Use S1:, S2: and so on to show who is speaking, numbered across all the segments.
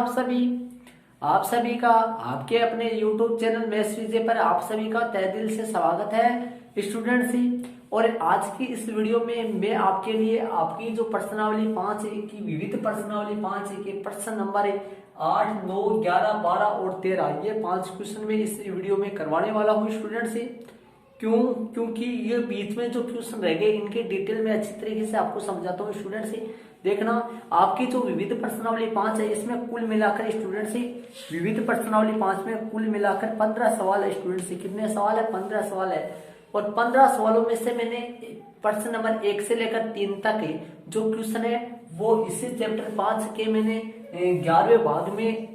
S1: आप सभी का आपके अपने YouTube चैनल मैथ्स विजय पर आप सभी का तहे दिल से स्वागत है स्टूडेंट्स ही। और आज की इस वीडियो में मैं आपके लिए आपकी जो प्रश्नावली 5 की विविध प्रश्नावली 5 के प्रश्न नंबर 8, 9, 11, 12 और 13 ये 5 क्वेश्चन में इस वीडियो में करवाने वाला हूँ स्टूडेंट्स ही। क्योंकि ये बीच में जो क्वेश्चन रह गए इनके डिटेल में अच्छी तरीके से आपको समझाता हूँ स्टूडेंट्स ही। देखना, आपकी जो विविध प्रश्नावली 5 है इसमें कुल मिलाकर स्टूडेंट्स ही विविध प्रश्नावली 5 में कुल मिलाकर 15 सवाल है स्टूडेंट्स ही। कितने सवाल है? 15 सवाल है। और 15 सवालों में से मैंने प्रश्न नंबर 1 से लेकर 3 तक जो क्वेश्चन है वो इसी चैप्टर 5 के मैंने 11वें भाग में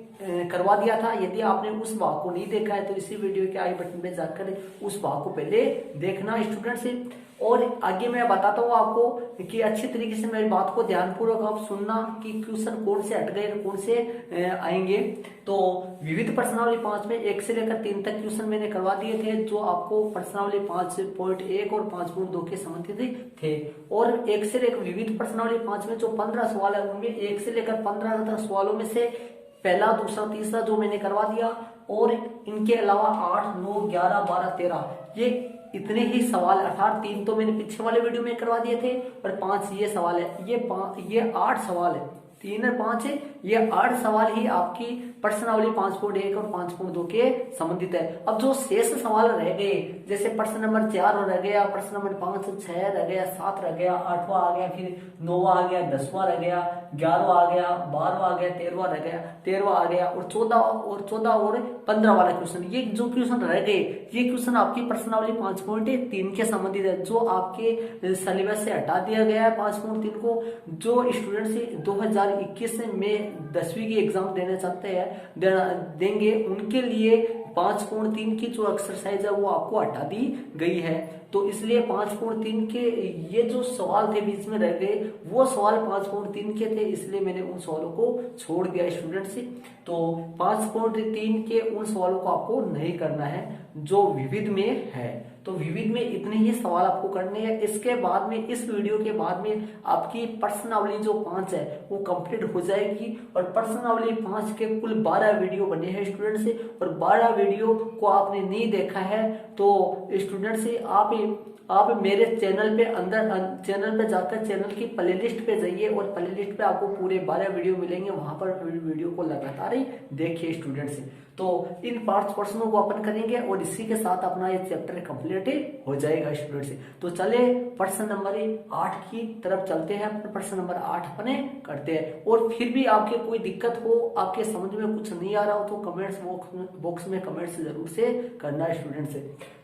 S1: करवा दिया था। यदि आपने उस भाग को नहीं देखा है तो इसी वीडियो के आई बटन पे जाकर उस भाग को पहले देखना स्टूडेंट्स। और आगे मैं बताता हूँ आपको कि अच्छी तरीके से मेरी बात को ध्यानपूर्वक आप सुनना कि क्वेश्चन कौन से हट गए कौन से आएंगे। तो विविध प्रश्नावली 5 में 1 से लेकर 3 तक क्वेश्चन मैंने करवा दिए थे जो आपको प्रश्नावली 5.1 और 5.2 के संबंधित थे। और 1 से लेकर विविध प्रश्नावली 5 में जो 15 सवाल है उनमें 1 से लेकर 15 तक सवालों में से पहला, दूसरा, तीसरा जो मैंने करवा दिया। और इनके अलावा 8, 9, 11, 12, 13 ये इतने ही सवाल, अर्थात 3 तो मैंने पीछे वाले वीडियो में करवा दिए थे और 5 ये सवाल है। ये 8 सवाल है, 3 और 5 है, ये 8 सवाल ही आपकी प्रश्नावली 5.1 और 5.2 के संबंधित है। अब जो शेष सवाल रह गए जैसे प्रश्न नंबर 4 रह गया, प्रश्न नंबर 5, 6 रह गया, 7 रह गया, 8वां आ गया, फिर 9वां आ गया, 10वां रह गया, 11वां आ गया, 12वां आ गया, 13वां रह गया, 13वां आ गया और 14 और 15 वाला क्वेश्चन, ये जो क्वेश्चन रह गए ये क्वेश्चन आपकी प्रश्नावली 5.3 के संबंधित है जो आपके सिलेबस से हटा दिया गया है 5.3 को। जो स्टूडेंट से 2021 में 10वीं की एग्जाम देना चाहते हैं देंगे उनके लिए 5.3 की जो एक्सरसाइज है वो आपको हटा दी गई है। तो इसलिए 5.3 के ये जो सवाल थे बीच में रह गए वो सवाल 5.3 के थे, इसलिए मैंने उन सवालों को छोड़ दिया स्टूडेंट्स। तो 5.3 के उन सवालों को आपको नहीं करना है जो विविध में है। तो विविध में इतने ही सवाल आपको करने हैं। इसके बाद में, इस वीडियो के बाद में आपकी प्रश्नावली जो 5 है वो कंप्लीट हो जाएगी। और प्रश्नावली 5 के कुल 12 वीडियो बने हैं स्टूडेंट से, और 12 वीडियो को आपने नहीं देखा है तो स्टूडेंट से आप मेरे चैनल पे जाकर चैनल की प्लेलिस्ट पे जाइए और प्लेलिस्ट पे आपको पूरे 12 वीडियो मिलेंगे, वहां पर वीडियो को लगातार ही देखिए स्टूडेंट्स। तो इन 5 प्रश्नों को अपन करेंगे और इसी के साथ अपना ये चैप्टर कंप्लीट हो जाएगा स्टूडेंट्स। तो चले प्रश्न नंबर 8 की तरफ चलते हैं। प्रश्न नंबर 8 अपने करते हैं। और फिर भी आपके कोई दिक्कत हो, आपके समझ में कुछ नहीं आ रहा हो तो कमेंट्स बॉक्स में कमेंट्स जरूर से करना स्टूडेंट्स।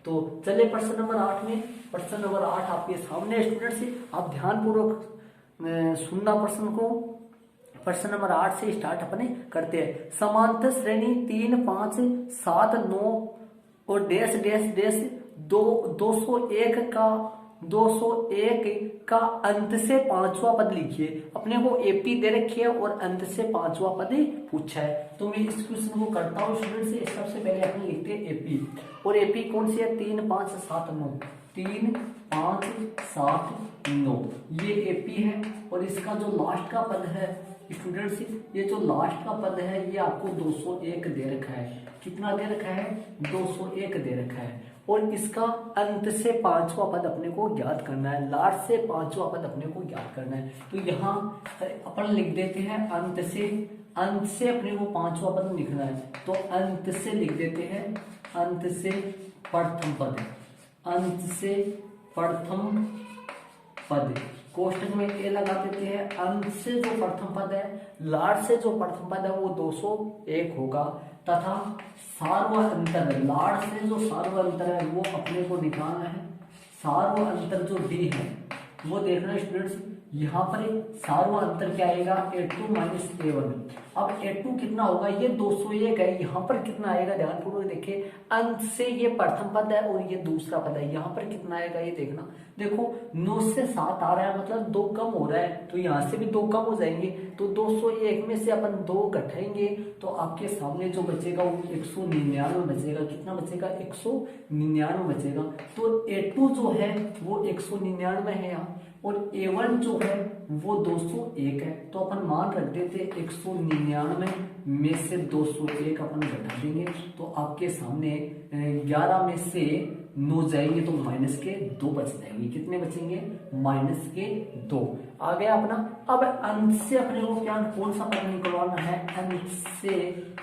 S1: तो चले प्रश्न नंबर 8 में। प्रश्न नंबर 8 आपके सामने स्टूडेंट्स, आप ध्यानपूर्वक सुनना प्रश्न को। प्रश्न नंबर 8 से स्टार्ट अपने करते हैं। समांतर श्रेणी 3, 5, 7, 9 और डैश डैश डैश 201 का अंत से 5वां पद लिखिए। अपने को एपी दे रखी है और अंत से 5वां पद पूछा है। तो मैं इस क्वेश्चन को करता हूँ स्टूडेंट। सबसे पहले अपन लिखते हैं एपी। और एपी कौन सी है? 3, 5, 7, 9। 3, 5, 7, 9 ये एपी है। और इसका जो लास्ट का पद है स्टूडेंट्स, ये जो लास्ट का पद है ये आपको 201 दे रखा है। कितना दे रखा है? 201 दे रखा है। और इसका अंत से 5वां पद अपने को ज्ञात करना है। लास्ट से 5वां पद अपने को ज्ञात करना है। तो यहाँ अपन लिख देते हैं अंत से अपने को 5वां पद लिखना है। तो अंत से लिख देते हैं, अंत से प्रथम पद, अंत से प्रथम पद। कोष्टक में ए लगा देते हैं। अंत से जो प्रथम पद है, लास्ट से जो प्रथम पद है वो 201 होगा। तथा सार्वअंतर, लास्ट से जो सार्वअंतर है वो अपने को निकालना है। सार्वअंतर जो डी है वो देखना स्टूडेंट्स, यहाँ पर सार्वअंतर क्या आएगा? A2 minus A1। अब A2 कितना होगा? ये 201 है। यहाँ पर कितना आएगा? ध्यानपूर्वक देखिए, अंत से ये प्रथम पद है और ये दूसरा पद है। यहाँ पर कितना आएगा ये देखना। देखो 9 से 7 आ रहा है, मतलब 2 कम हो रहा है, तो यहाँ से भी 2 कम हो जाएंगे। तो 201 में से अपन 2 घटाएंगे तो आपके सामने जो बचेगा वो 199 बचेगा। कितना बचेगा? 199 बचेगा। तो A2 जो है वो 199 है यहाँ, और A1 जो है वो 201 है। तो अपन मान रख देते 199 में से 201 अपन घटा देंगे तो आपके सामने 11 में से 9 जाएंगे तो माइनस के 2 बच जाएंगे। कितने बचेंगे? माइनस के 2 आ गया अपना। अब अंश से अपने को क्या कौन सा पद निकलवाना है? अंश से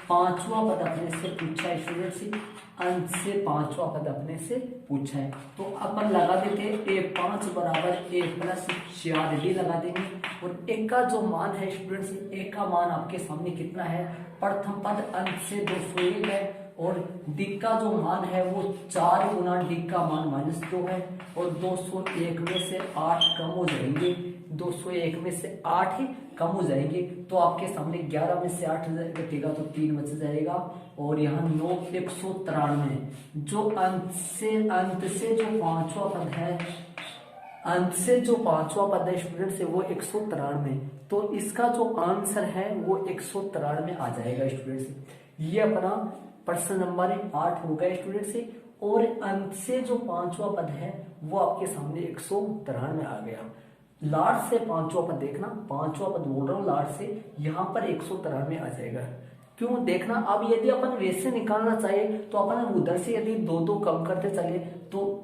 S1: पांचवा पद अपने से पूछा है स्टूडेंट से, अंश से पांचवा पद अपने से पूछा है तो अपन लगा देते हैं a5 बराबर a प्लस 4d लगा देंगे। और एक का जो मान है स्टूडेंट्स, एक का मान आपके सामने कितना है? प्रथम पद अंश से 201 है और डी का जो मान है वो 4 गुना डी का मान -2 है और 201 में से 8 कम हो जाएंगे, 201 में से 8 ही कम हो जाएंगे तो आपके सामने 11 में से 8 घटेगा तो 3 बच जाएगा और यहाँ 9 193 जो अंत से जो पांचवा पद है, अंत से जो पांचवा पद है स्टूडेंट से वो 193 तो इसका जो आंसर है वो 193 आ जाएगा स्टूडेंट से। ये अपना प्रश्न नंबर 8 हो गया स्टूडेंट से। और अंत से जो पांचवा पद है वो आपके सामने 193 आ गया। लास्ट से पांचवा पद देखना, पांचवा पद बोल रहा हूँ लास्ट से, यहाँ पर 193 आ जाएगा। क्यों? देखना अब यदि अपन वैसे निकालना चाहे तो अपन उधर से यदि 2 कम करते चले तो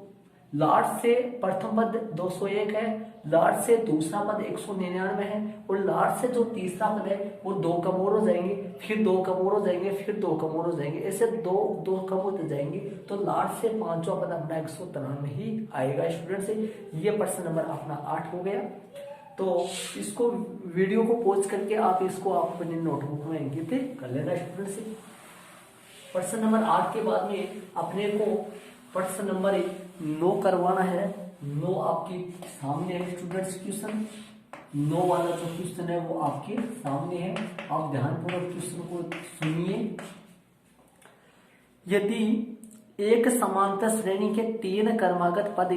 S1: लास्ट से प्रथम पद 201 है, लास्ट से दूसरा पद 199 है और लास्ट से जो तीसरा पद है वो 2 कम और हो जाएंगे, फिर 2 कम और हो जाएंगे, फिर 2 कम और हो जाएंगे, ऐसे 2 कम होते जाएंगे तो लास्ट से पांचवा पद अपना 193 ही आएगा स्टूडेंट से। ये प्रश्न नंबर अपना 8 हो गया। तो इसको वीडियो को पॉज करके आप इसको आप अपने नोटबुक में अंकित कर लेना स्टूडेंट से। प्रश्न नंबर 8 के बाद में अपने को प्रश्न नंबर 9 करवाना है। 9 आपके सामने है स्टूडेंट्स क्वेश्चन। 9 वाला जो क्वेश्चन है वो आपके सामने है, आप ध्यानपूर्वक क्वेश्चन को सुनिए। यदि एक समांतर श्रेणी के 3 क्रमागत पद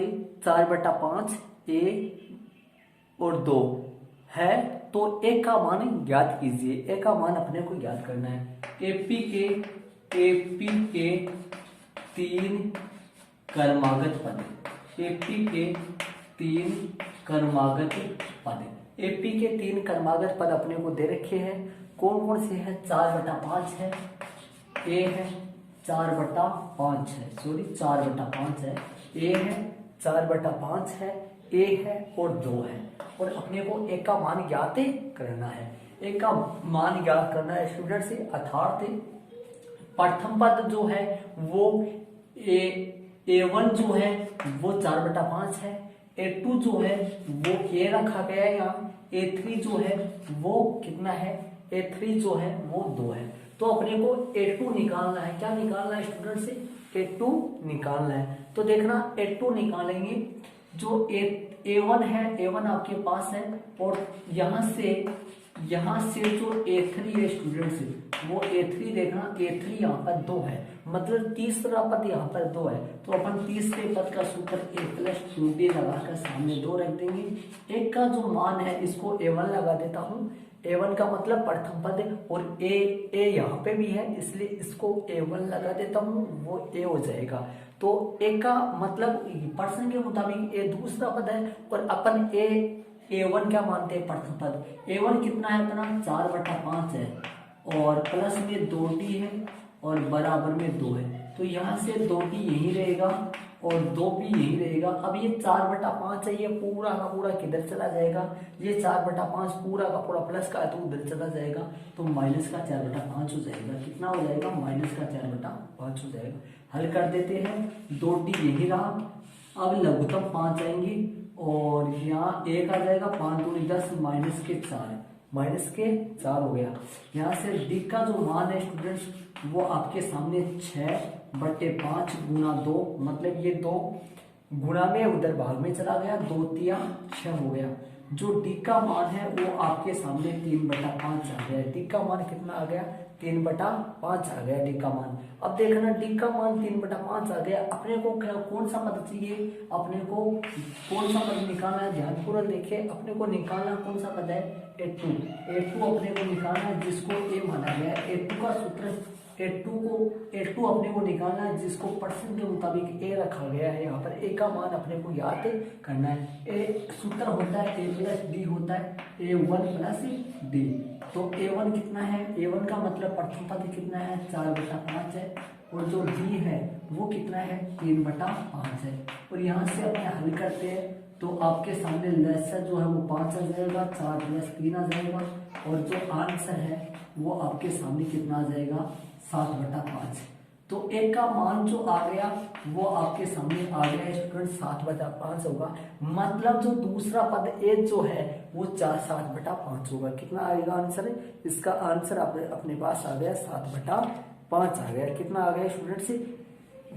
S1: 4/5 a और 2 है तो एक का मान ज्ञात कीजिए। एक का मान अपने को ज्ञात करना है। एपी के 3 क्रमागत पद, एपी के 3 क्रमागत पद, एपी के 3 क्रमागत पद अपने को दे रखे हैं। कौन कौन से हैं? 4/5 है, ए है 4/5 है, सॉरी 4/5 है, ए है 4/5 है, ए है और 2 है और अपने को एक का मान ज्ञात करना है। एक का मान ज्ञात करना है स्टूडेंट से, अर्थात प्रथम पद जो है वो A1 जो है वो 4/5 है, A2 जो है वो A रखा गया है यहाँ, A3 जो है वो कितना है? A3 जो है वो 2 है। तो अपने को A2 निकालना है। क्या निकालना है स्टूडेंट से? A2 निकालना है। तो देखना A2 निकालेंगे, जो A1 है, A1 आपके पास है और यहाँ से जो A3 है स्टूडेंट्स वो A3 देखना, A3 यहाँ पर 2 है, मतलब तीसरा पद यहाँ पर 2 है तो अपन तीसरे पद का सूत्र a + 2b लगाकर सामने 2 रख देंगे। एक का जो मान है इसको A1 लगा देता हूँ, A1 का मतलब प्रथम पद और A यहाँ पे भी है इसलिए इसको A1 लगा देता हूँ, वो A हो जाएगा। तो A का मतलब प्रश्न के मुताबिक A दूसरा पद है और अपन A1 क्या मानते हैं? प्रथम पद। A1 कितना है अपना? 4/5 है और प्लस में 2d है और बराबर में 2 है तो यहाँ से 2d यही रहेगा और 2 भी यही रहेगा। अब ये 4/5 है, ये पूरा का पूरा किधर चला जाएगा? ये 4/5 पूरा का पूरा प्लस का है तो उधर चला जाएगा तो माइनस का 4/5 हो जाएगा। कितना हो जाएगा? माइनस का 4/5 हो जाएगा। हल कर देते हैं, 2d यही रहा, अब लघुत्तम 5 आएंगे और यहाँ 1 आ जाएगा, 5 दूनी 10 माइनस के 4 हो गया। यहाँ से डी का जो मान है स्टूडेंट्स वो आपके सामने 6/5 गुना 2, मतलब ये 2 गुना में उधर भाग में चला गया, 2 तिया 6 हो गया। जो डी का मान है वो आपके सामने 3/5 आ गया। डी का मान कितना आ गया? 3/5 आ गया डी का मान। अब देखना डी का मान 3/5 आ गया, अपने को कौन सा पद चाहिए? अपने को कौन सा पद निकालना है? ध्यानपूर्वक देखिए, अपने को निकालना कौन सा पद है? A2 अपने को निकालना है जिसको A माना गया है। A2 का सूत्र A2 अपने को निकालना है, जिसको परसेंट के मुताबिक A रखा गया है। यहाँ पर A का मान अपने को याद करना है। A सूत्र होता है A प्लस D होता है A1 प्लस D। तो A1 कितना है, A1 का मतलब प्रथम पद कितना है 4/5 है, और जो D है वो कितना है 3/5 है। और यहाँ से अपने हल करते हैं तो आपके सामने लसागु जो है वो 5 आ जाएगा, 4 + 3 आ जाएगा, और जो आंसर है वो आपके सामने कितना आ जाएगा 7/5। तो A का मान जो आ गया वो आपके सामने आ गया स्टूडेंट 7/5 होगा। मतलब जो दूसरा पद A जो है वो 7/5 होगा। कितना आएगा आंसर, इसका आंसर अपने पास आ गया 7/5 आ गया। कितना आ गया स्टूडेंट से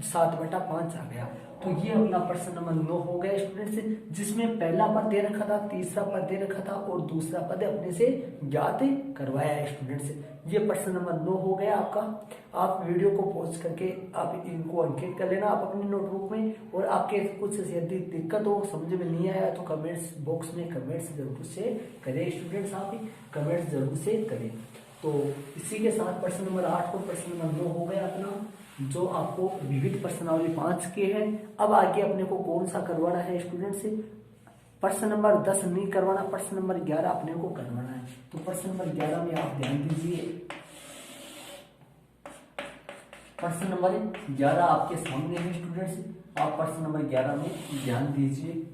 S1: 7/5 आ गया। तो ये अपना प्रश्न नंबर 9 हो गया स्टूडेंट से, जिसमें पहला पद दे रखा था, तीसरा पद दे रखा था, और दूसरा पद अपने से ज्ञात करवाया है स्टूडेंट से। ये प्रश्न नंबर 9 हो गया आपका। आप वीडियो को पॉज करके आप इनको अंकित कर लेना आप अपनी नोटबुक में, और आपके कुछ यदि दिक्कत हो, समझ में नहीं आया तो कमेंट्स बॉक्स में कमेंट्स जरूर से करें स्टूडेंट्स, आप कमेंट्स जरूर से करें। तो इसी के साथ प्रश्न नंबर 8 को प्रश्न नंबर 9 हो गया अपना, जो आपको विविध प्रश्नावली 5 के है। अब आगे अपने को कौन सा करवाना है स्टूडेंट से, प्रश्न नंबर 10 नहीं करवाना, प्रश्न नंबर 11 अपने को करवाना है। तो प्रश्न नंबर 11 में आप ध्यान दीजिए, प्रश्न नंबर 11 आपके सामने है स्टूडेंट्स, आप प्रश्न नंबर 11 में ध्यान दीजिए।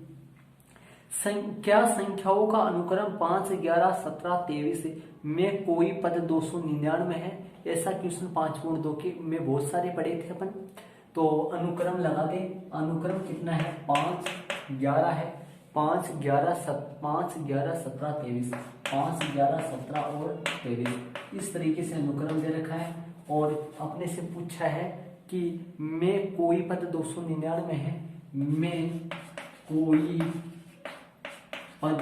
S1: क्या संख्याओं का अनुक्रम 5, 11, 17, 23 में कोई पद 299 है? ऐसा क्वेश्चन 5.2 के में बहुत सारे पढ़े थे अपन। तो अनुक्रम लगा दे, अनुक्रम कितना है 5, 11 है, 5, 11, 17, 23, 5, 11, 17 और 23 इस तरीके से अनुक्रम दे रखा है। और अपने से पूछा है कि में कोई पद 299 है, में कोई पद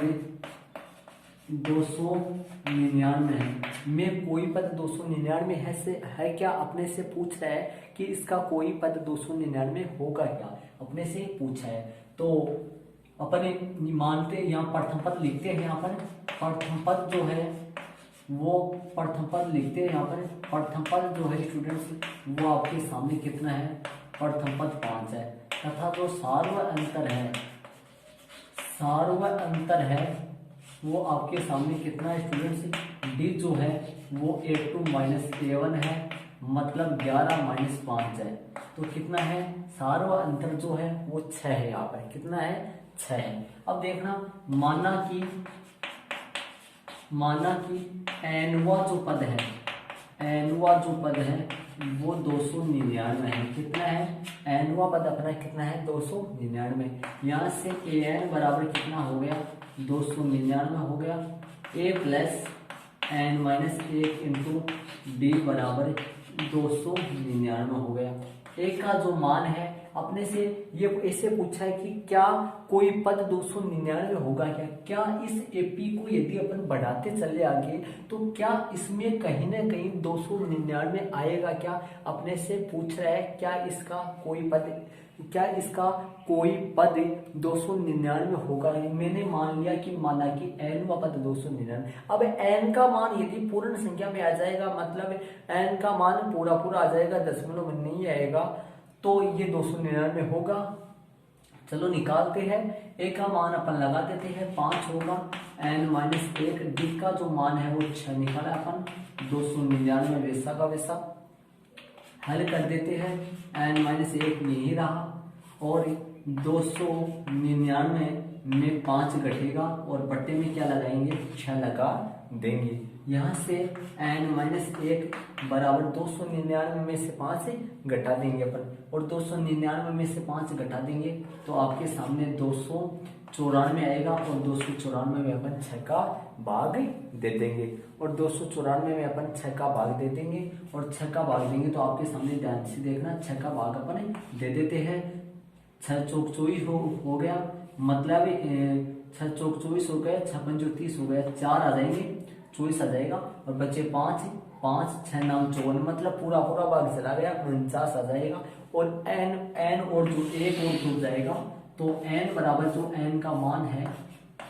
S1: 299 है, में कोई पद 299 है से है क्या, अपने से पूछ रहा है कि इसका कोई पद 299 होगा क्या, अपने से पूछा है। तो अपने मानते यहाँ प्रथम पद लिखते हैं, यहाँ पर प्रथम पद जो है वो प्रथम पद लिखते हैं। यहाँ पर प्रथम पद जो है स्टूडेंट्स वो आपके सामने कितना है, प्रथम पद 5 है, तथा जो सार्व अंतर है, सार्व अंतर है वो आपके सामने कितना है स्टूडेंट्स, डी जो है वो A2 - A1 है, मतलब 11 - 5 है। तो कितना है, सार्व अंतर जो है वो 6 है, यहाँ पर कितना है 6 है। अब देखना, माना कि एनवा जो पद है, एनवा जो पद है वो 299 है। कितना है, एनवा पद अपना कितना है 299। यहाँ से an बराबर कितना हो गया 299 हो गया, a plus n minus 1 into D बराबर 299 हो गया। a का जो मान है अपने से ये ऐसे पूछा है कि क्या कोई पद 299 होगा क्या इस एपी को यदि अपन बढ़ाते चले आगे तो क्या इसमें कहीं ना कहीं 299 आएगा क्या, अपने से पूछ रहा है क्या इसका कोई पद 299 होगा। मैंने मान लिया कि माना कि n व पद 299। अब n का मान यदि पूर्ण संख्या में आ जाएगा, मतलब n का मान पूरा आ जाएगा, दशमलव में नहीं आएगा, तो ये 299 होगा। चलो निकालते हैं, a का मान अपन लगा देते हैं 5 होगा, n माइनस 1, d का जो मान है वो 6 निकाला अपन, 299 वैसा का वैसा हल कर देते हैं। n माइनस 1 यही रहा, और 299 में 5 घटेगा और बट्टे में क्या लगाएंगे 6 लगा देंगे। यहाँ से n माइनस 1 बराबर 299 में से 5 घटा देंगे अपन, और 299 में से 5 घटा देंगे तो आपके सामने 294 आएगा, और 294 में अपन 6 का भाग दे देंगे, और 294 में अपन 6 का भाग दे देंगे, और 6 का भाग देंगे तो आपके सामने ध्यान से देखना 6 का भाग अपन दे देते हैं। 6 चौक 24 हो गया, मतलब 6 चौक 24 हो गया, 6 पंजो 30 हो गया, 4 आ जाएंगे 24 आ जाएगा, और बच्चे 5 6 9 54, मतलब पूरा भाग चला गया 49 आ जाएगा, और n और जो 1 और जुड़ जाएगा तो n बराबर जो n का मान है,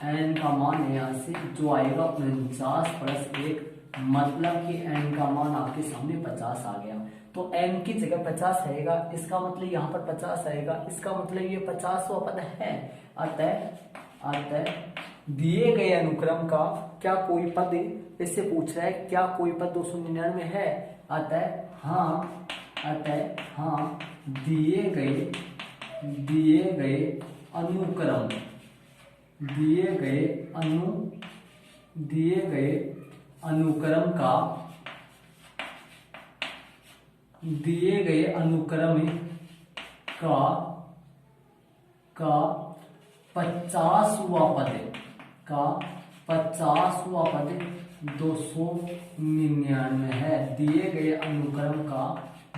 S1: n का मान है यहाँ से जो आएगा 49 प्लस 1 मतलब कि n का मान आपके सामने 50 आ गया। तो n की जगह 50 आएगा, इसका मतलब यहाँ पर 50 आएगा, इसका मतलब ये 50वां पद है। अतः दिए गए अनुक्रम का क्या कोई पद, इससे पूछ रहा है क्या कोई पद 299 है। अतः हाँ दिए गए अनुक्रम का 50वां पद 299 है। दिए गए अनुक्रम का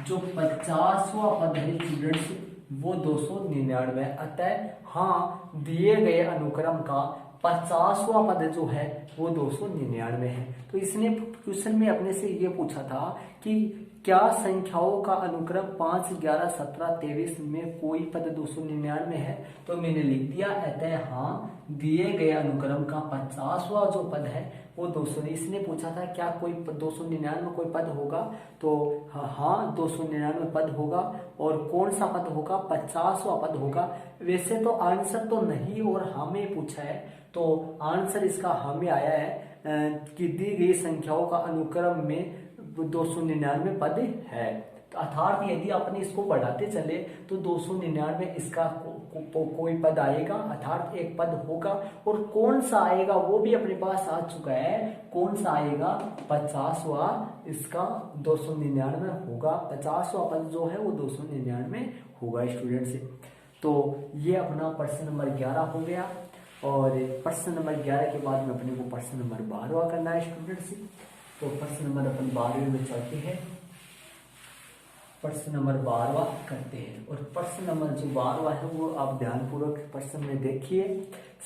S1: जो 50वां पद है स्टूडेंट्स वो 299 है। अतः हाँ दिए गए अनुक्रम का 50वां पद जो है वो 299 है। तो इसने क्वेश्चन में अपने से ये पूछा था कि क्या संख्याओं का अनुक्रम 5, 11, 17, 23 में कोई पद 299 है। तो मैंने लिख दिया अतः हाँ दिए गए अनुक्रम का 50वां जो पद है वो 200। इसने पूछा था क्या कोई 299 में कोई पद होगा, तो हाँ 299 पद होगा। और कौन सा पद होगा, 50वां पद होगा। वैसे तो आंसर तो नहीं और हमें पूछा है, तो आंसर इसका हमें आया है कि दी गई संख्याओं का अनुक्रम में 299 पद है। तो अर्थात यदि अपने इसको बढ़ाते चले तो 299 इसका कोई पद आएगा, अर्थात एक पद होगा। और कौन सा आएगा वो भी अपने पास आ चुका है। कौन सा आएगा, 50वां इसका 299 होगा। 50वां पद जो है वो 299 होगा स्टूडेंट से। तो ये अपना प्रश्न नंबर 11 हो गया। और प्रश्न नंबर 11 के बाद में अपने को प्रश्न नंबर 12 करना है स्टूडेंट से। तो प्रश्न नंबर अपन 12 में चलते हैं, प्रश्न नंबर 12 करते हैं। और प्रश्न नंबर जो 12 है वो आप ध्यानपूर्वक प्रश्न में देखिए।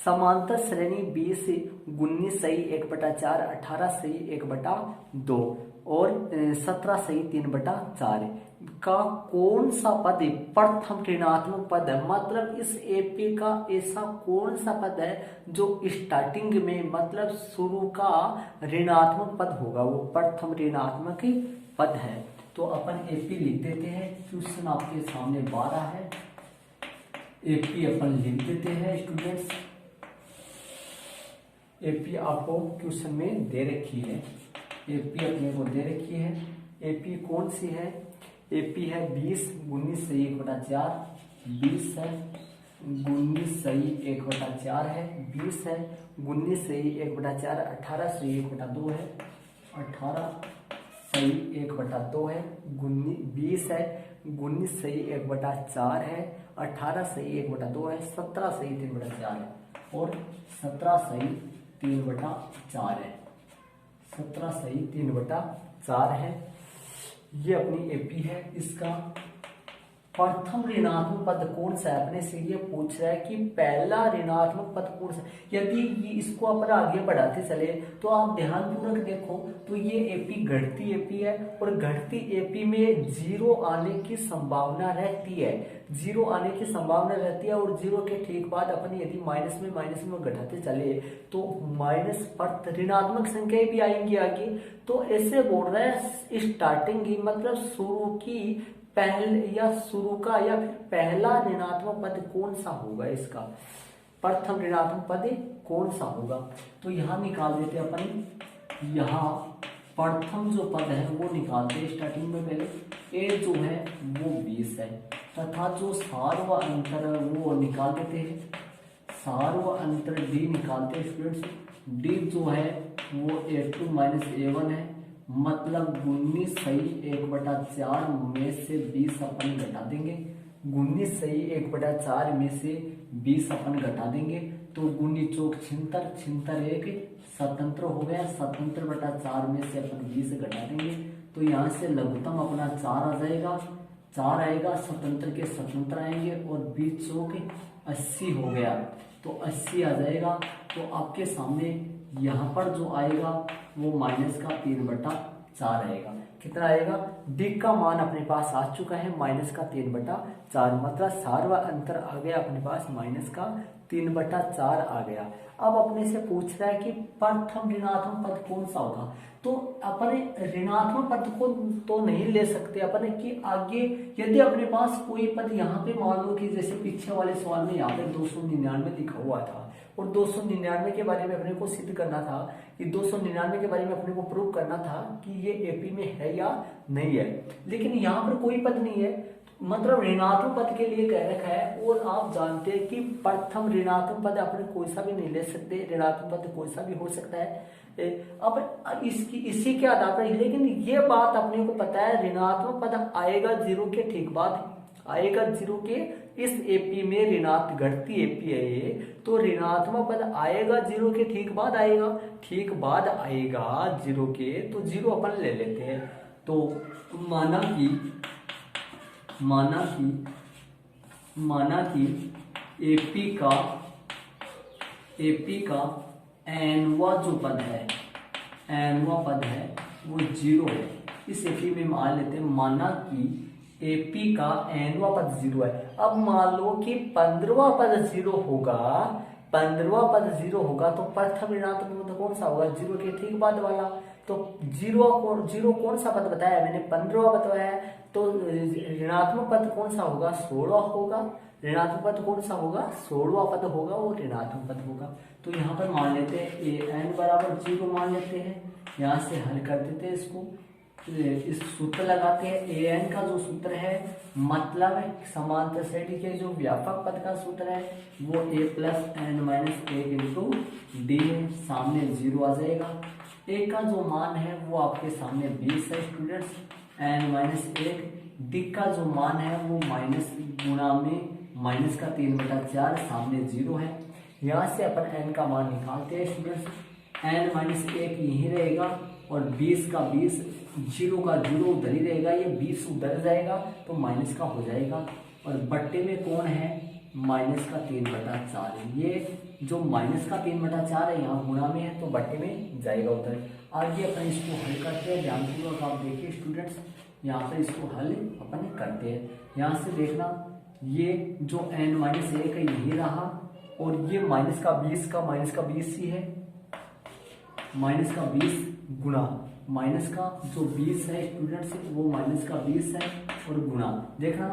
S1: समांतर श्रेणी 20, 19 सही 1/4, 18 सही 1/2 और 17 सही 3/4 का कौन सा पद प्रथम ऋणात्मक पद है। मतलब इस एपी का ऐसा कौन सा पद है जो स्टार्टिंग में मतलब शुरू का ऋणात्मक पद होगा, वो प्रथम ऋणात्मक पद है। तो अपन एपी लिख देते हैं। क्वेश्चन आपके सामने 12 है, एपी अपन लिख देते हैं स्टूडेंट्स। एपी आपको क्वेश्चन में दे रखी है, एपी अपने को दे रखी है। एपी कौन सी है, एपी है 20, 19 सही 1/4, 20 है 19 सही 1/4 है, 20 है 19 सही 1/4, 18 सही 1/2 है, 18 सही 1/2 है, 20 है 19 सही 1/4 है, 18 सही 1/2 है, 17 सही 3/4 है और 17 सही 3/4 है, 17 सही 3/4 है। ये अपनी एपी है। इसका प्रथम ऋणात्मक पद कौन सा है, अपने से ये पूछ रहा है कि पहला ऋणात्मक पद कौन सा। यदि इसको अपन आगे बढ़ाते चले तो आप ध्यानपूर्वक देखो तो ये एपी घटती एपी है और घटती एपी में 0 आने की संभावना रहती है, 0 आने की संभावना रहती है। और 0 के ठीक बाद अपन यदि माइनस में घटाते चले तो माइनस पर ऋणात्मक संख्या भी आएंगी आगे। तो ऐसे बोल रहा है स्टार्टिंग की मतलब शुरू की पहले या शुरू का या फिर पहला ऋणात्मक पद कौन सा होगा, इसका प्रथम ऋणात्मक पद कौन सा होगा। तो यहाँ निकाल देते हैं अपन, यहाँ प्रथम जो पद है वो निकालते हैं स्टार्टिंग में। पहले ए जो है वो 20 है तथा जो सार व अंतर है वो निकाल देते हैं, सार व अंतर डी निकालते हैं स्टूडेंट्स। डी जो है वो A2 - A1 है, मतलब 19 सही 1/4 में से 20 अपन घटा देंगे, 19 सही 1/4 में से 20 अपन घटा देंगे। तो 19 चौक 76, 76 एक स्वतंत्र हो गया, 77/4 में से अपन 20 घटा देंगे। तो यहाँ से लघुत्तम अपना 4 आ जाएगा, 4 आएगा, स्वतंत्र के स्वतंत्र आएंगे और 20 चौक 80 हो गया, तो 80 आ जाएगा। तो आपके सामने यहाँ पर जो आएगा वो माइनस का 3/4 आएगा, कितना आएगा, डी का मान अपने पास आ चुका है -3/4, मतलब सारा अंतर आ गया अपने पास -3/4 आ गया। अब अपने से पूछ रहा है कि प्रथम ऋणात्मक पद कौन सा होगा, तो अपने ऋणात्मक पद को तो नहीं ले सकते अपने कि आगे यदि अपने पास कोई पद यहाँ पे मान लो कि जैसे पीछे वाले सवाल में यहाँ पे 299 लिखा हुआ था और 299 के बारे में अपने को सिद्ध करना था कि 299 के बारे में अपने को प्रूव करना था कि ये एपी में है या नहीं है, लेकिन यहाँ पर कोई पद नहीं है, मतलब ऋणात्मक पद के लिए कह रखा है। और आप जानते हैं कि प्रथम ऋणात्मक पद अपने कोई सा भी नहीं ले सकते, ऋणात्मक पद कोई सा भी हो सकता है। अब इसी के आधार पर, लेकिन ये बात अपने को पता है ऋणात्मक पद आएगा 0 के ठीक बाद, आएगा 0 के इस एपी में ऋणात्मक घटती एपी है ये, तो ऋणात्मक पद आएगा 0 के ठीक बाद आएगा, ठीक बाद आएगा 0 के, तो 0 अपन ले लेते हैं। तो माना कि एपी का एनवा जो पद है, एनवा पद है वो 0 है। इस एपी में मान लेते हैं, माना कि एपी का एनवा पद 0 है। अब मान लो कि 15वां पद 0 होगा, 15वां पद 0 होगा तो प्रथम ऋणात्मक पद कौन सा होगा, 0 के ठीक बाद वाला। तो 0 कौन सा पद बताया मैंने, 15वां पद बताया, तो ऋणात्मक पद कौन सा होगा, 16 होगा। ऋणात्मक पद कौन सा होगा, 16वां पद होगा, वो ऋणात्मक पद होगा। तो यहाँ पर मान लेते हैं an बराबर 0 मान लेते हैं, यहाँ से हल कर देते हैं इसको, इस सूत्र लगाते हैं। an का जो सूत्र है मतलब समांतर श्रेणी के जो व्यापक पद का सूत्र है वो a plus n minus 1 into D है, सामने 0 आ जाएगा। a का जो मान है वो आपके सामने 20 है स्टूडेंट्स, n माइनस 1, डी का जो मान है वो माइनस गुणा में -3/4, सामने 0 है। यहाँ से अपन n का मान निकालते हैं स्टूडेंट्स, n माइनस 1 यही रहेगा और 20 का 20, 0 का 0 उधर ही रहेगा, ये 20 उधर जाएगा तो माइनस का हो जाएगा, और बट्टे में कौन है, -3/4। ये जो -3/4 है यहाँ गुणा में है तो बट्टे में जाएगा उधर। आगे अपन इसको हल करते हैं, ध्यानपूर्वक आप देखिए स्टूडेंट्स, यहाँ पर इसको हल अपन करते हैं। यहाँ से देखना, ये जो n माइनस 1 है यही रहा, और ये माइनस का 20 ही है, -20 गुणा माइनस का जो 20 है स्टूडेंट्स वो -20 है और गुणा, देखना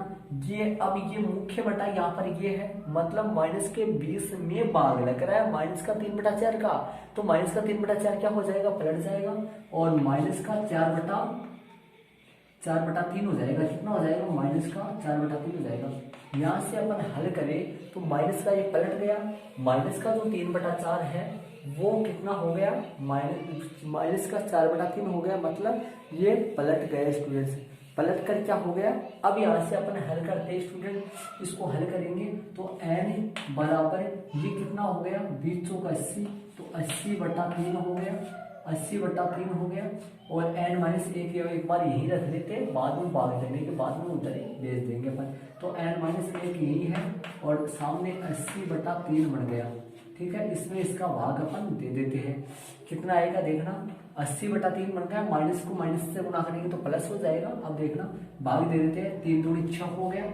S1: ये अब ये मुख्य बटा यहाँ पर ये है, मतलब -20 में भाग लग रहा है -3/4 का, तो -3/4 क्या हो जाएगा, पलट जाएगा और -4/3 हो जाएगा। कितना हो जाएगा, -4/3 हो जाएगा। यहाँ से अपन हल करें तो माइनस का ये पलट गया, माइनस का जो 3/4 है वो कितना हो गया, माइनस का 4/3 हो गया, मतलब ये पलट गया स्टूडेंट्स, पलट कर क्या हो गया। अब यहाँ से अपन हल करते हैं स्टूडेंट, इसको हल करेंगे तो n बराबर ये कितना हो गया, 20 चौक 80, तो 80/3 हो गया, 80/3 हो गया, और n माइनस 1 एक बार यही रख लेते हैं, बाद में भाग देने के बाद में उधर ही भेज देंगे अपन। तो n माइनस 1 यही है और सामने 80/3 बन गया, ठीक है। इसमें इसका भाग अपन दे देते हैं, कितना आएगा देखना, 80/3 बन गया, माइनस को माइनस से गुणा करेंगे तो प्लस हो जाएगा। अब देखना भाग दे देते हैं, 3 दूनी 6 हो गया,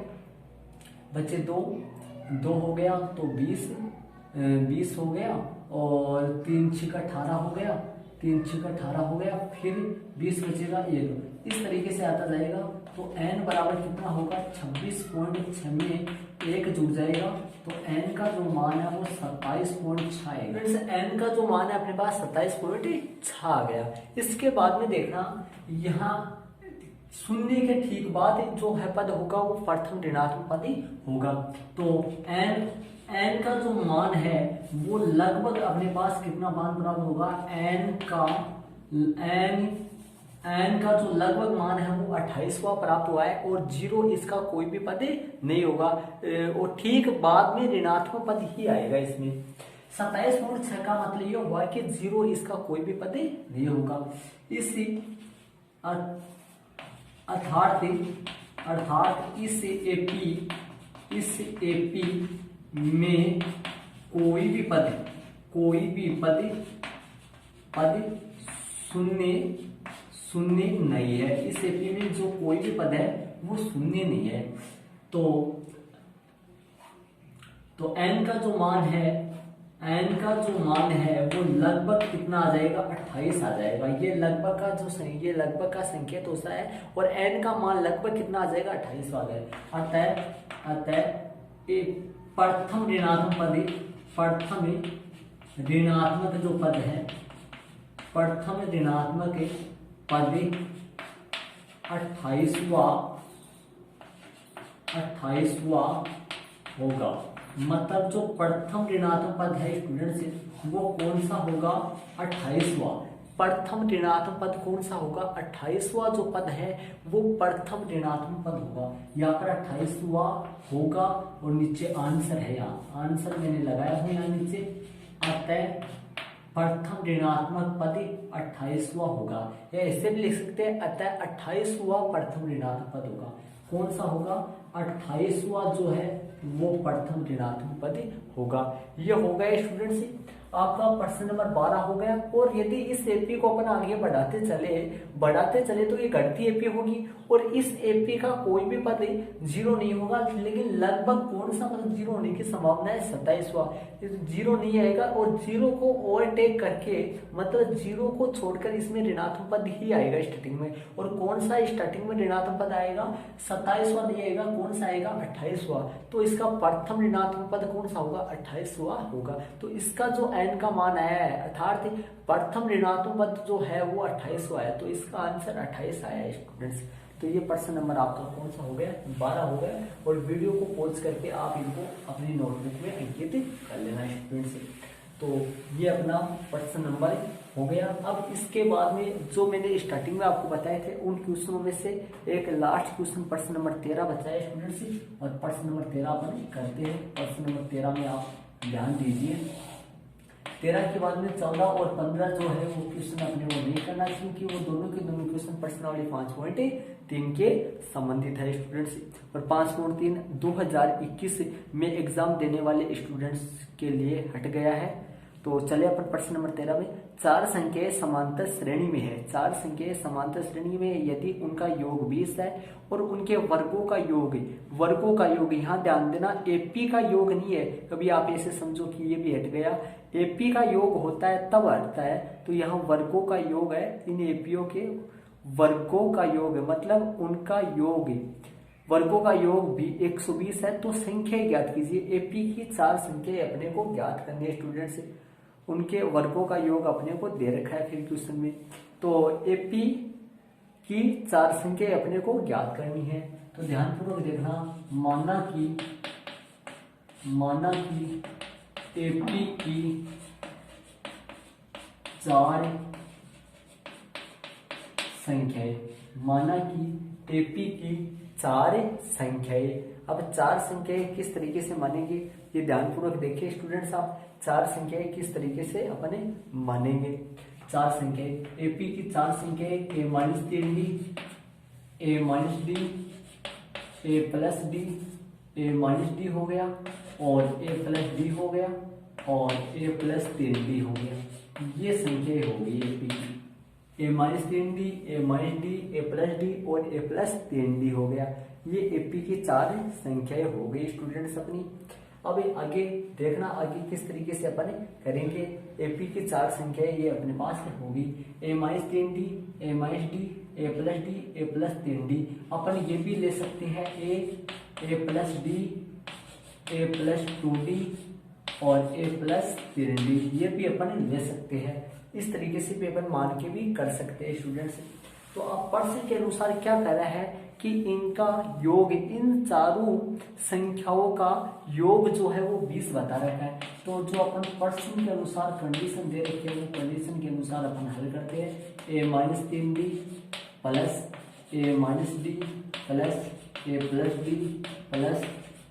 S1: बच्चे 2 हो गया तो 20 हो गया, और 3 6 18 हो गया, 3 6 18 हो गया, फिर 20 बचेगा 1, इस तरीके से आता जाएगा। तो n बराबर कितना होगा, 26.6 में 1 जुड़ जाएगा, तो n का जो मान है वो 27.6 आएगा। n का जो मान है अपने पास 27.6 आ गया। इसके बाद में देखना, यहाँ शून्य के ठीक बाद जो है पद होगा वो प्रथम ऋणात्मक पद ही होगा। तो n का जो मान है वो लगभग अपने पास कितना मान प्राप्त होगा, n का जो लगभग मान है वो 28वां प्राप्त हुआ है, और 0 इसका कोई भी पद नहीं होगा, और ठीक बाद में ऋणात्मक पद ही आएगा इसमें। 27.6 का मतलब ये हुआ कि 0 इसका कोई भी पद नहीं होगा। इसी अर्थात इस एपी में कोई भी पद शून्य नहीं है। इस एपी में जो कोई भी पद है वो शून्य नहीं है। तो n का जो मान है, n का जो मान है वो लगभग कितना आ जाएगा, 28 आ जाएगा। ये लगभग का संकेत होता है और n का मान लगभग कितना आ जाएगा, 28 आ जाएगा। अतः एक प्रथम ऋणात्मक जो पद है, प्रथम ऋणात्मक पद 28वां होगा। मतलब जो प्रथम ऋणात्मक पद है स्टूडेंट्स वो कौन सा होगा, 28वां। प्रथम ऋणात्मक पद कौन सा होगा, 28वां जो पद है वो प्रथम ऋणात्मक पद होगा। यहाँ पर 28वां होगा और नीचे आंसर है, यहाँ आंसर मैंने लगाया हुआ यहाँ नीचे। अतः प्रथम ऋणात्मक पद 28वां होगा, या ऐसे भी लिख सकते हैं अतः 28वां प्रथम ऋणात्मक पद होगा। कौन सा होगा, 28वां जो है वो प्रथम ऋणात्मक पद होगा। ये हो गया स्टूडेंट्स आपका प्रश्न नंबर 12 हो गया। और यदि इस एपी को अपन आगे बढ़ाते चले तो ये घटती एपी होगी और इस एपी का कोई भी पद जीरो नहीं होगा, लेकिन लगभग कौन सा मतलब जीरो होने की संभावना है, 27वां। जीरो नहीं आएगा और जीरो को ओवरटेक करके मतलब जीरो को छोड़कर इसमें ऋणात्मक पद ही आएगा स्टार्टिंग में। और कौन सा स्टार्टिंग में ऋणात्मक पद आएगा, 27वां नहीं आएगा, कौन सा आएगा, 28वां। तो इसका प्रथम ऋणात्मक पद कौन सा होगा, 28वां होगा। तो इसका जो n का मान आया है अर्थात प्रथम ऋणात्मक पद जो है वो 28वां है, तो इसका आंसर 28 आया है स्टूडेंट्स। तो ये प्रश्न नंबर आपका कौन सा हो गया, 12 हो गया। और वीडियो को पॉज करके आप इनको अपनी नोटबुक में अंकित कर लेना स्टूडेंट्स। तो ये अपना प्रश्न नंबर हो गया। अब इसके बाद में जो मैंने स्टार्टिंग में आपको बताए थे उन क्वेश्चनों में से एक लास्ट क्वेश्चन प्रश्न नंबर 13 बचा है स्टूडेंट्स, और प्रश्न नंबर 13 अपन करते हैं। प्रश्न नंबर 13 में आप ध्यान दीजिए। 13 के बाद में 14 और 15 जो है वो क्वेश्चन अपने को नहीं करना, क्योंकि वो दोनों के दोनों क्वेश्चन प्रश्नावली 5.3 के संबंधित है स्टूडेंट्स। और 5.3 2021 में एग्जाम देने वाले स्टूडेंट्स के लिए हट गया है। तो चले अपन प्रश्न नंबर 13 में। चार संख्याएं समांतर श्रेणी में है, चार संख्याएं समांतर श्रेणी में यदि उनका योग 20 है और उनके वर्गों का योग यहाँ ध्यान देना, एपी का योग नहीं है। कभी आप ऐसे समझो कि ये भी हट गया, एपी का योग होता है तब हटता है, तो यहाँ वर्गों का योग है। इन एपीओ के वर्गों का योग है, मतलब उनका योग, वर्गों का योग भी 120 है। तो संख्या ज्ञात कीजिए, एपी की चार संख्या अपने को ज्ञात करनी है स्टूडेंट्स, उनके वर्गों का योग अपने को दे रखा है फिर क्वेश्चन में। तो एपी की चार संख्या अपने को ज्ञात करनी है। तो ध्यानपूर्वक देखना, माना कि एपी की चार संख्याएं, माना कि एपी की चार संख्याएं। अब चार संख्याएं किस तरीके से मानेंगे ये ध्यानपूर्वक देखिए स्टूडेंट्स आप। चार संख्याएं किस तरीके से अपने मानेंगे, चार संख्याएं एपी की चार संख्याएं a-3d, a-d, a+d, a-d हो गया और a+d हो गया और a+3d हो गया। ये संख्याएं होगी एपी की, a-3d, a-d, a+d और a+3d हो गया। ये एपी की चार संख्याएं हो गई स्टूडेंट्स अपनी। अब आगे देखना, आगे किस तरीके से अपन करेंगे। एपी की चार संख्याएं ये अपने पास होगी, a-3d, a-d, a+d, a+3d। अपन ये भी ले सकते हैं a+d, a+2d और a+3d, ये भी अपन ले सकते हैं। इस तरीके से भी अपन मान के भी कर सकते हैं स्टूडेंट्स। तो अब प्रश्न के अनुसार क्या कह रहा है कि इनका योग, इन चारों संख्याओं का योग जो है वो 20 बता रखा है। तो जो अपन प्रश्न के अनुसार कंडीशन दे रखी है वो कंडीशन के अनुसार अपन हल करते हैं। a-3d plus a-d plus a+d plus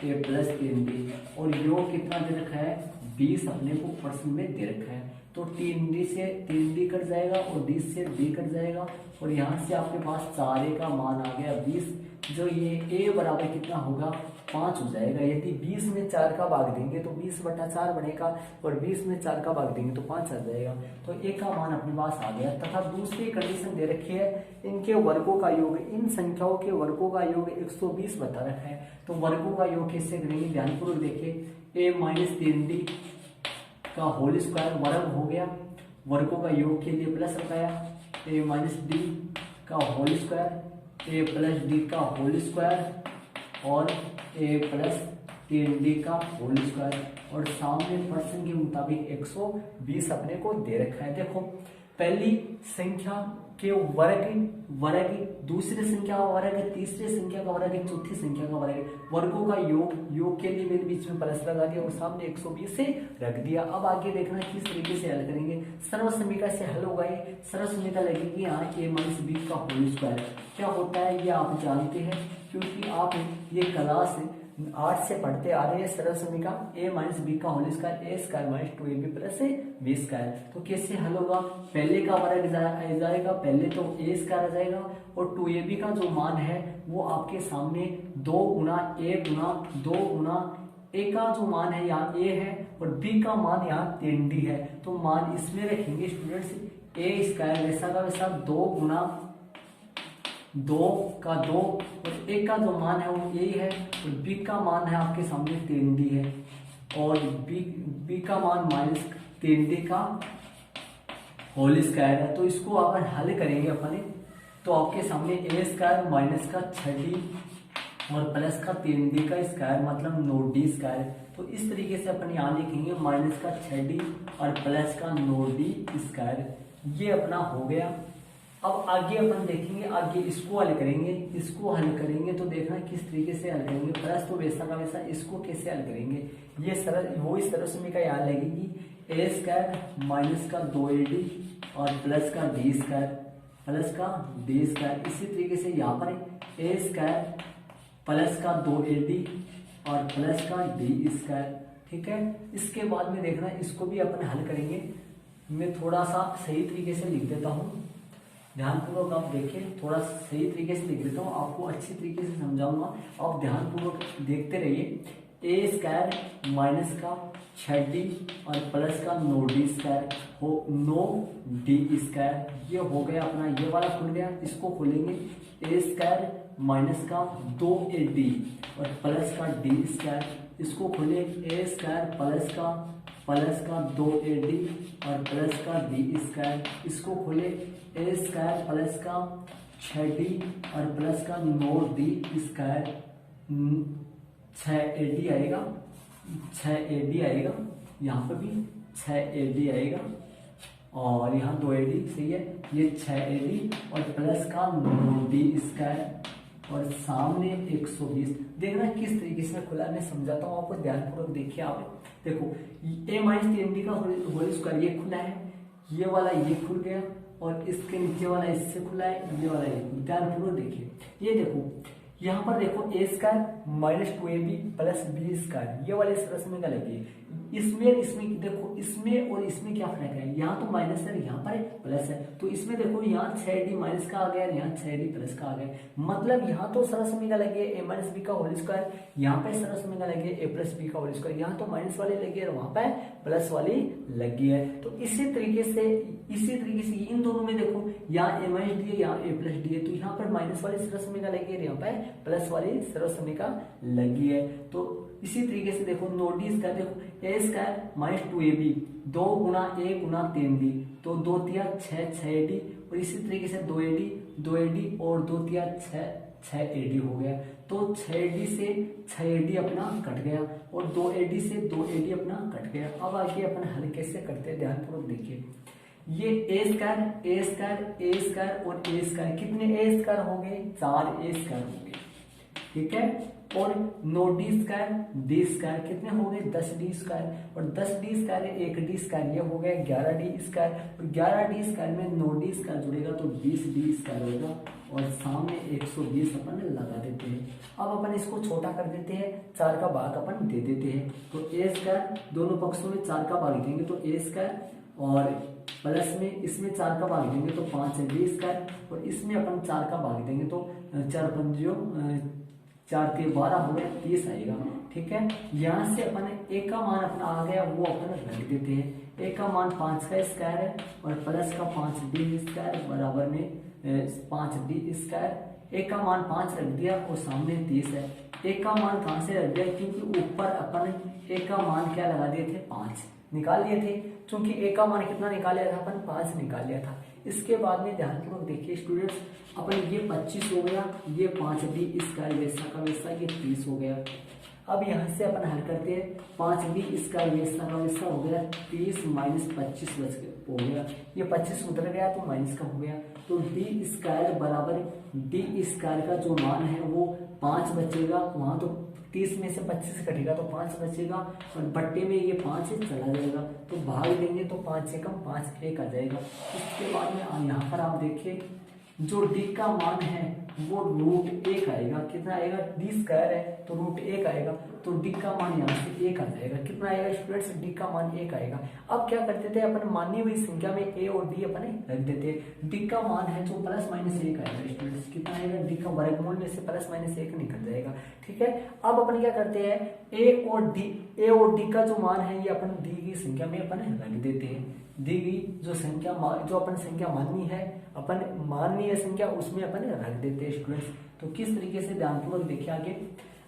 S1: a+3d और योग कितना दे रखा है, 20 अपने को प्रश्न में दे रखा है। तो 3d से 3d कट जाएगा और d से d कट जाएगा और यहाँ से आपके पास 4a का मान आ गया 20। जो ये a बराबर कितना होगा, 5 हो जाएगा। यदि 20 में 4 का भाग देंगे तो 20/4 बनेगा और 20 में 4 का भाग देंगे तो 5 आ जाएगा। तो ए का मान अपने पास आ गया। तथा दूसरी कंडीशन दे रखी है, इनके वर्गों का योग, इन संख्याओं के वर्गों का योग 120 बता रखा है। तो वर्गों का योग कैसे करेंगे, ध्यानपूर्वक देखिए। a - 3d का होल स्क्वायर वर्ग हो गया, वर्गों का योग के लिए प्लस लगाया, a - d का होल स्क्वायर, a + d का होल स्क्वायर और a + 3d का होल स्क्वायर, और सामने प्रश्न के मुताबिक 120 अपने को दे रखा है। देखो, पहली संख्या के वर्ग, दूसरी संख्या का वर्ग, तीसरी संख्या का वर्ग, चौथी संख्या का वर्ग, वर्गों का योग के लिए मैंने बीच में प्लस लगा दिया और सामने 120 से रख दिया। अब आगे देखना किस तरीके से हल करेंगे। सर्वसमीकरण से हल होगा ये। सर्वसमीकरण लगेगी यहाँ a - b का होल स्क्वायर। क्या होता है ये आप जानते हैं, क्योंकि आप ये क्लास 8 से पढ़ते आ रहे हैं। सर्वसमीकरण a - b का whole square, a² - 2ab + b square. तो कैसे हल होगा, पहले का वर्ग जाएगा, पहले तो a² आ जाएगा और 2ab का जो मान है वो आपके सामने 2 गुना a गुना 2 गुना a का जो मान है यहाँ a है और b का मान यहाँ 3d है। तो मान इसमें रखेंगे स्टूडेंट्स, a² वैसा का वैसा 2 गुना 2 का 2 और a का जो मान है वो a है और b का मान है आपके सामने 3d है और b का मान -3d का होल स्क्वायर है। तो इसको अपन हल करेंगे अपने, तो आपके सामने a² माइनस का 6d और प्लस का 3d का स्क्वायर मतलब 9d स्क्वायर। तो इस तरीके से अपन यहाँ लिखेंगे माइनस का 6d और प्लस का 9d स्क्वायर। ये अपना हो गया। अब आगे अपन देखेंगे, आगे इसको हल करेंगे, इसको हल करेंगे तो देखना किस तरीके से हल करेंगे। प्लस तो वैसा का वैसा, इसको कैसे हल करेंगे, ये सरल वही सर्वसमीकरण यहाँ लगेगी। a² माइनस का 2ad और प्लस का d स्क्वायर प्लस का d स्क्वायर। इसी तरीके से यहाँ पर a² प्लस का 2ad और प्लस का d स्क्वायर। ठीक है, इसके बाद में देखना इसको भी अपन हल करेंगे। मैं थोड़ा सा सही तरीके से लिख देता हूँ, ध्यानपूर्वक आप देखिए। थोड़ा सही तरीके से लिख देता हूँ, आपको अच्छी तरीके से समझाऊंगा, आप ध्यानपूर्वक देखते रहिए। a² माइनस का 6d और प्लस का 9d स्क्वायर हो 9d स्क्वायर। ये हो गया अपना, ये वाला खुल गया, इसको खोलेंगे। a² माइनस का 2ad और प्लस का d स्क्वायर, इसको खोले। a² प्लस का 2ad और प्लस का d स्क्वायर, इसको खोले। a² प्लस का 6d और प्लस का 9d स्क्वायर, 6ad आएगा, 6ad आएगा, यहाँ पर भी 6ad आएगा और यहाँ 2ad, सही है। ये 6ad और प्लस का 9d स्क्वायर और सामने 120। देखना किस तरीके से खुला, मैं समझाता हूँ आपको, ध्यानपूर्वक देखिए। आप देखो a - 3d का होल स्क्वायर ये खुला है, ये वाला ये खुल गया और इसके नीचे वाला इससे खुला है, ये वाला ये। ध्यानपूर्वक देखिए, ये देखो यहाँ पर देखो a² - 2ab + b स्क्वायर, ये वाले सर्वसमीकरण लगी। इसमें देखो, इसमें और इसमें क्या फर्क है, यहाँ तो माइनस है, यहाँ पर प्लस है। तो इसमें देखो यहाँ 6d माइनस का आ गया, यहाँ 6d प्लस का आ गया। मतलब यहाँ तो सर्वसमीकरण लगे a - b का होल स्क्वायर, यहाँ पे सर्वसमीकरण लगे a + b का होल स्क्वायर। यहाँ तो माइनस वाले लगे और वहां पे प्लस वाली लगी है। तो इसी तरीके से इन दोनों में देखो, यहाँ a - d है, यहाँ a + d है, तो यहाँ पर माइनस वाली सर्वसमीकरण लगी है, यहाँ पे प्लस वाली सर्वसमीकरण लगी है। तो इसी तरीके से देखो 9d स्क्वायर, देखो a² - 2ab 2 Guna a Guna 3d, तो 2 तिया 6ad और इसी तरीके से 2ad और 2 तिया 6ad हो गया। तो 6ad से 6ad अपना कट गया और 2ad से 2ad अपना कट गया। अब आगे अपन हल कैसे करते हैं, ध्यानपूर्वक देखिए। ये a² और a², कितने a² हो गए, 4 a² हो गए, ठीक है। और 9d स्क्वायर d स्क्वायर कितने हो गए, 10d स्क्वायर और 10d स्क्वायर 1d स्क्वायर, ये हो गया 11d स्क्वायर और 11d स्क्वायर में 9d स्क्वायर जुड़ेगा तो 20d स्क्वायर होगा और सामने 120 अपन लगा देते हैं। अब अपन इसको छोटा कर देते हैं, 4 का भाग अपन दे देते हैं। तो a² दोनों पक्षों में 4 का भाग देंगे तो a² और प्लस में इसमें 4 का भाग देंगे तो 5d स्क्वायर और इसमें अपन 4 का भाग देंगे तो 4 5 4 के 12 हो गया, 30 आएगा। ठीक है, यहाँ से अपन a का मान अपना आ गया, वो अपन रख देते हैं। a का मान 5 का स्क्वायर है और प्लस का 5d स्क्वायर बराबर में 5d स्क्वायर। a का मान 5 रख दिया और सामने 30 है। a का मान कहाँ से रख दिया, क्योंकि ऊपर अपन a का मान क्या लगा दिए थे, 5 निकाल लिए थे। क्योंकि a का मान कितना निकाल लिया था अपन, 5 निकाल लिया था। इसके बाद में ध्यानपूर्वक देखिए स्टूडेंट्स, अपन ये 25 हो गया, ये 5d स्क्वायर वैसा का वैसा, ये 30 हो गया। अब यहाँ से अपन हल करते हैं, 5d स्क्वायर वैसा का वैसा हो गया, 30 माइनस 25 हो गया, ये 25 उधर गया तो माइनस का हो गया। तो d स्क्वायर बराबर d स्क्वायर का जो मान है वो 5 बचेगा, वहां तो 30 में से 25 कटेगा तो 5 बचेगा और बट्टे में ये 5 चला जाएगा, तो भाग देंगे तो 5 से कम 5 1 आ जाएगा। इसके बाद में यहाँ पर आप देखिए जो d का मान है वो √1 आएगा। कितना आएगा, d स्क्वायर है तो √1 आएगा, तो d का मान यहाँ से 1 आ जाएगा। कितना आएगा स्टूडेंट्स, d का मान 1 आएगा। अब क्या करते थे अपन, मानी हुई संख्या में a और d अपने रख देते। d का मान है जो +-1 आएगा स्टूडेंट्स, कितना आएगा, d का वर्गमूल में से +-1 निकल जाएगा। ठीक है, अब अपन क्या करते हैं, a और d का जो मान है ये अपन दी गई संख्या में अपन रख देते हैं। दी गई जो अपन संख्या माननी है, अपन माननीय संख्या उसमें अपन रख देते हैं स्टूडेंट्स। तो किस तरीके से ध्यानपूर्वक देखिए, आगे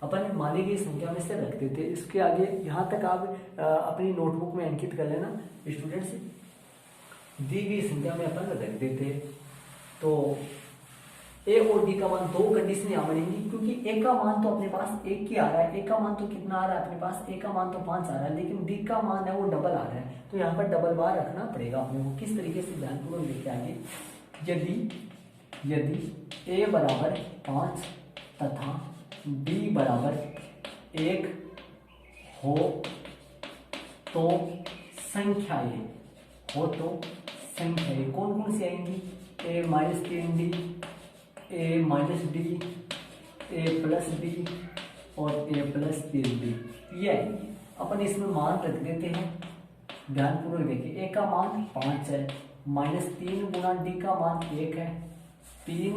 S1: अपन मानी गई संख्या में से रख देते हैं। इसके आगे यहाँ तक आप अपनी नोटबुक में अंकित कर लेना स्टूडेंट्स, दी गई संख्या में अपन रख देते हैं। तो a और d का मान दो कंडीशन यहाँ बनेंगी, क्योंकि a का मान तो अपने पास 1 ही आ रहा है। a का मान तो कितना आ रहा है अपने पास, a का मान तो 5 आ रहा है, लेकिन d का मान है वो डबल आ रहा है, तो यहाँ पर डबल बार रखना पड़ेगा अपने को। किस तरीके से, ध्यानपूर्वक देखिए आगे, यदि a बराबर 5 तथा d बराबर 1 हो तो संख्याएं कौन कौन सी आएंगी, a minus 3d, a minus D, a plus D और a प्लस 3d, ये आएंगी। अपन इसमें मान रख देते हैं, ध्यानपूर्वक देखिए। a का मान 5 है, -3 गुणा d का मान 1 है, 3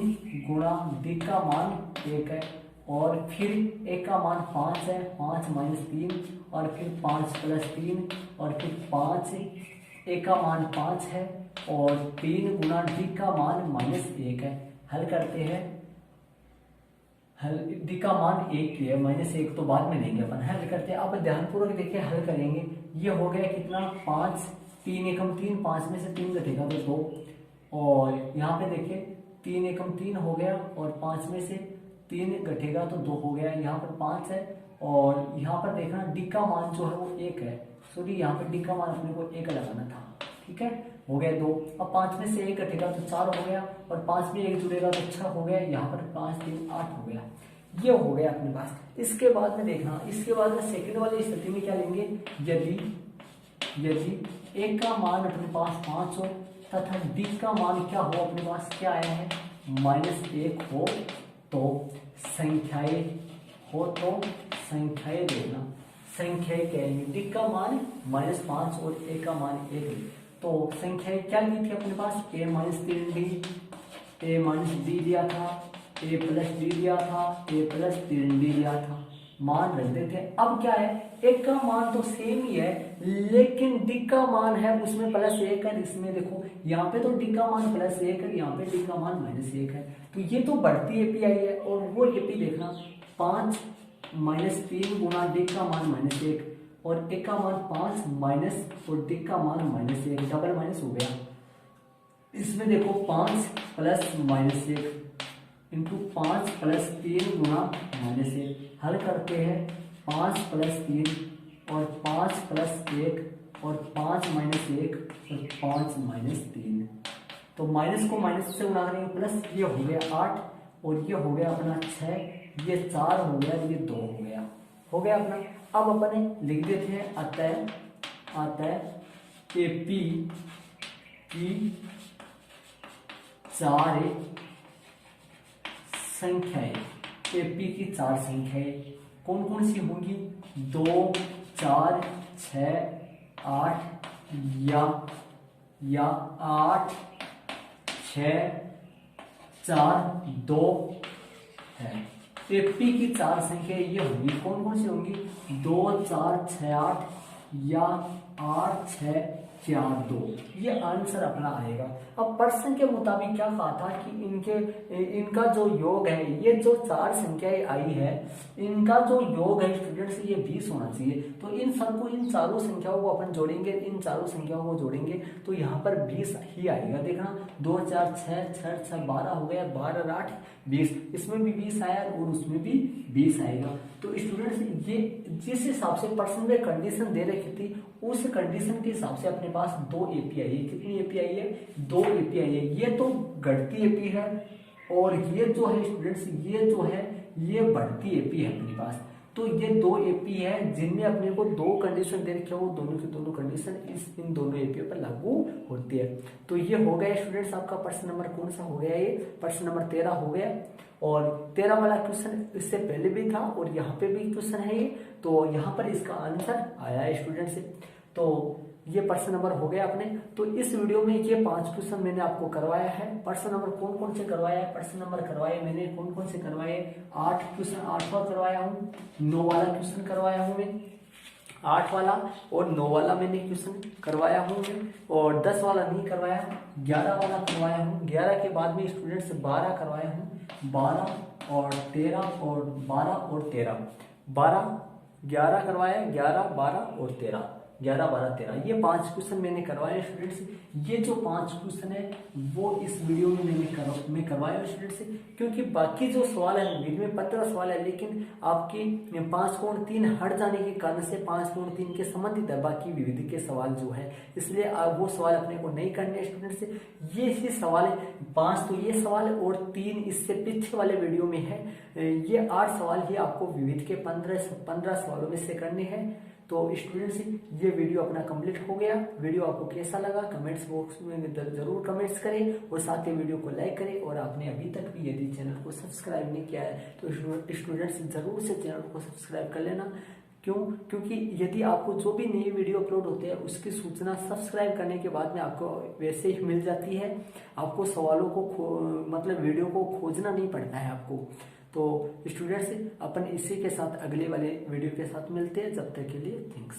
S1: गुणा d का मान 1 है, और फिर a का मान 5 है, 5 माइनस 3 और फिर 5 प्लस 3 और फिर 5, a का मान 5 है और 3 गुणा d का मान -1 है। हल करते हैं, d का मान 1 ही है, -1 तो बाद में लेंगे अपन। हल करते हैं, अब ध्यानपूर्वक देखिए हल करेंगे। ये हो गया कितना, 5, 3 एकम 3, 5 में से 3 घटेगा तो 2, और यहाँ पे देखिए 3 एकम 3 हो गया और 5 में से 3 घटेगा तो 2 हो गया। यहाँ पर 5 है और यहाँ पर देखना d का मान जो है वो 1 है, सॉरी यहाँ पर d का मान अपने को 1 लगाना था। ठीक है, हो गया 2। अब 5 में से 1 घटेगा तो 4 हो गया और 5 में 1 जुड़ेगा तो 6 हो गया। यहाँ पर 5 3 8 हो गया, ये हो गया अपने पास। इसके बाद में देखना, इसके बाद में सेकंड वाली स्थिति में क्या लेंगे, यदि a का मान अपने पास 5 हो तथा d का मान क्या हो, अपने पास क्या आया है, -1 हो तो संख्याएं देखना, संख्याएं क्या है, d का मान -5 और a का मान 1, तो संख्याएं क्या ली थी अपने पास, a minus 3d, a minus d दिया था, a प्लस d दिया था, a प्लस 3d दिया था, मान रख देते हैं। अब क्या है, a का मान तो सेम ही है, लेकिन d का मान है उसमें +1 है, इसमें देखो यहाँ पे तो d का मान +1 है, यहाँ पे d का मान -1 है, तो ये तो बढ़ती एपी आई है। और वो एपी देखना, 5 माइनस 3 गुणा d का मान -1 और a का मान 5 माइनस और d का मान -1, डबल माइनस हो गया। इसमें देखो 5 प्लस -1 इंटू 5 प्लस 3 गुणा -1, हल करते हैं 5 प्लस 3 और 5 प्लस 1 और 5 माइनस 1 और 5 माइनस 3, तो माइनस को माइनस से गुणा करेंगे प्लस, ये हो गया 8 और ये हो गया अपना 6, ये 4 हो गया, ये 2 हो गया अपना। अब अपने लिख देते हैं अतः एपी की 4 संख्याएं, एपी की 4 संख्याएं कौन कौन सी होंगी, 2 4 6 8 या 8 6 4 2 है। एपी की 4 संख्या ये होंगी, कौन कौन सी होंगी? 2 4 6 8 या 8 6 4 2, ये आंसर अपना आएगा। अब प्रश्न के मुताबिक क्या कहा था कि इनका जो योग है, ये जो 4 संख्याएं आई है, इनका जो योग है स्टूडेंट्स ये 20 होना चाहिए। तो इन सबको, इन चारों संख्याओं को अपन जोड़ेंगे, इन चारों संख्याओं को जोड़ेंगे तो यहाँ पर 20 ही आएगा। देखना 2 4 6 6 6 12 हो गया, 12 8 20, इसमें भी 20 आया और उसमें भी 20 आएगा। तो स्टूडेंट्स ये जिस हिसाब से प्रश्न में कंडीशन दे रखी थी, उस कंडीशन के हिसाब से अपने पास 2 एपी आई है। कितनी एपी आई है? 2 एपी आई है। ये तो घटती एपी है और ये जो है स्टूडेंट्स, ये जो है ये बढ़ती एपी है अपने पास। तो ये 2 एपी है जिनमें अपने को 2 कंडीशन दे रखे हो, दोनों की दोनों कंडीशन इन दोनों एपी पर लागू होती है। तो ये हो गया स्टूडेंट्स आपका प्रश्न नंबर कौन सा हो गया? ये प्रश्न नंबर 13 हो गया। और 13 वाला क्वेश्चन इससे पहले भी था और यहाँ पे भी क्वेश्चन है ये, तो यहाँ पर इसका आंसर आया है स्टूडेंट्स। तो ये प्रश्न नंबर हो गया अपने। तो इस वीडियो में ये 5 क्वेश्चन मैंने आपको करवाया है। प्रश्न नंबर कौन कौन से करवाया है? प्रश्न नंबर करवाए मैंने कौन कौन से करवाए? 8 क्वेश्चन, 8वां करवाया हूँ, 9 वाला क्वेश्चन करवाया हूँ मैं, 8 वाला और 9 वाला मैंने क्वेश्चन करवाया हूँ मैं, और 10 वाला नहीं करवाया, 11 वाला करवाया हूँ। 11 के बाद में स्टूडेंट्स 12 करवाया हूँ, 12 और 13 और 12 और 13, 12 11 करवाया, 11 12 और 13, 11 12 13, ये 5 क्वेश्चन मैंने करवाए स्टूडेंट्स। ये जो 5 क्वेश्चन है वो इस वीडियो में मैं करवाया स्टूडेंट्स, क्योंकि बाकी जो सवाल है वीडियो में 15 सवाल है, लेकिन आपकी 5.3 हट जाने के कारण से 5.3 के संबंधित है बाकी विविध के सवाल जो है, इसलिए आप वो सवाल अपने को नहीं करने स्टूडेंट्स। ये ही सवाल है 5, तो ये सवाल और 3 इससे पीछे वाले वीडियो में है। ये 8 सवाल ही आपको विविध के 15 सवालों में से करने हैं। तो स्टूडेंट्स ये वीडियो अपना कंप्लीट हो गया। वीडियो आपको कैसा लगा कमेंट्स बॉक्स में जरूर कमेंट्स करें और साथ ही वीडियो को लाइक करें। और आपने अभी तक भी यदि चैनल को सब्सक्राइब नहीं किया है तो स्टूडेंट्स जरूर से चैनल को सब्सक्राइब कर लेना। क्यों? क्योंकि यदि आपको जो भी नई वीडियो अपलोड होते हैं उसकी सूचना सब्सक्राइब करने के बाद में आपको वैसे ही मिल जाती है। आपको सवालों को मतलब वीडियो को खोजना नहीं पड़ता है आपको। तो स्टूडेंट्स अपन इसी के साथ अगले वाले वीडियो के साथ मिलते हैं। जब तक के लिए थैंक्स।